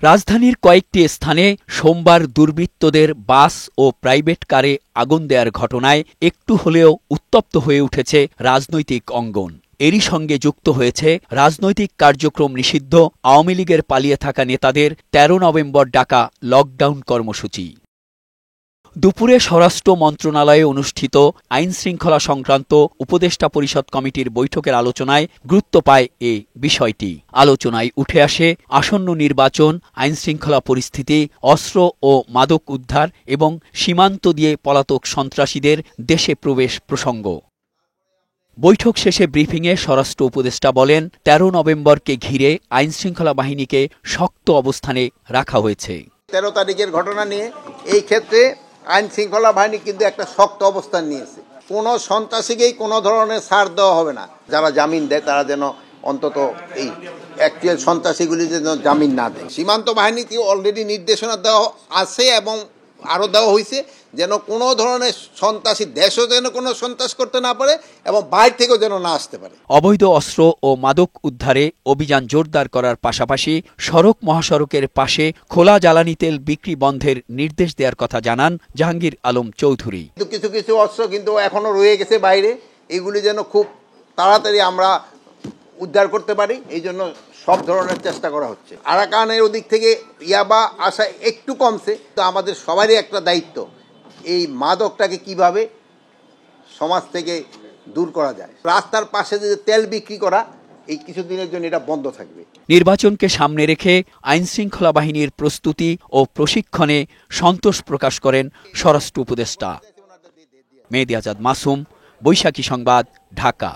রাজধানীর কয়েকটি স্থানে সোমবার দুর্বৃত্তদের বাস ও প্রাইভেট কারে আগুন দেওয়ার ঘটনায় একটু হলেও উত্তপ্ত হয়ে উঠেছে রাজনৈতিক অঙ্গন। এরই সঙ্গে যুক্ত হয়েছে রাজনৈতিক কার্যক্রম নিষিদ্ধ আওয়ামী লীগের পালিয়ে থাকা নেতাদের ১৩ নভেম্বর ডাকা লকডাউন কর্মসূচি। দুপুরে স্বরাষ্ট্র মন্ত্রণালয়ে অনুষ্ঠিত আইনশৃঙ্খলা সংক্রান্ত উপদেষ্টা পরিষদ কমিটির বৈঠকের আলোচনায় গুরুত্ব পায় এ বিষয়টি। আলোচনায় উঠে আসে আসন্ন নির্বাচন, আইনশৃঙ্খলা পরিস্থিতি, অস্ত্র ও মাদক উদ্ধার এবং সীমান্ত দিয়ে পলাতক সন্ত্রাসীদের দেশে প্রবেশ প্রসঙ্গ। বৈঠক শেষে ব্রিফিংয়ে স্বরাষ্ট্র উপদেষ্টা বলেন, ১৩ নভেম্বরকে ঘিরে আইনশৃঙ্খলা বাহিনীকে শক্ত অবস্থানে রাখা হয়েছে। ১৩ তারিখের ঘটনা নিয়ে এই ক্ষেত্রে আইন শৃঙ্খলা বাহিনী কিন্তু একটা শক্ত অবস্থান নিয়েছে। কোনো সন্ত্রাসীকেই কোনো ধরনের ছাড় দেওয়া হবে না। যারা জামিন দেয় তারা যেন অন্তত এই অ্যাকচুয়াল সন্ত্রাসীগুলি যেন জামিন না দেয়। সীমান্ত বাহিনীতে অলরেডি নির্দেশনা দেওয়া আছে এবং আরও দেওয়া হয়েছে যেন কোনো ধরনের সন্ত্রাসী দেশও যেন কোনো সন্ত্রাস করতে না পারে এবং বাইরে থেকেও যেন না আসতে পারে। অবৈধ অস্ত্র ও মাদক উদ্ধারে অভিযান জোরদার করার পাশাপাশি সড়ক মহাসড়কের পাশে খোলা জ্বালানি তেল বিক্রি বন্ধের নির্দেশ দেওয়ার কথা জানান জাহাঙ্গীর আলম চৌধুরী। কিছু কিছু অস্ত্র কিন্তু এখনো রয়ে গেছে বাইরে, এগুলি যেন খুব তাড়াতাড়ি আমরা উদ্ধার করতে পারি, এই জন্য সব ধরনের চেষ্টা করা হচ্ছে। আরাকানের ওদিক থেকে ইয়াবা আসা একটু কমছে, তো আমাদের সবারই একটা দায়িত্ব এই মাদকটাকে কিভাবে সমাজ থেকে দূর করা যায়। রাস্তার পাশে যে তেল বিক্রি করা এই কিছুদিনের জন্য এটা বন্ধ থাকবে। নির্বাচনকে সামনে রেখে আইনশৃঙ্খলা বাহিনীর প্রস্তুতি ও প্রশিক্ষণে সন্তোষ প্রকাশ করেন স্বরাষ্ট্র উপদেষ্টা। মেহেদী আজাদ মাসুম, বৈশাখী সংবাদ, ঢাকা।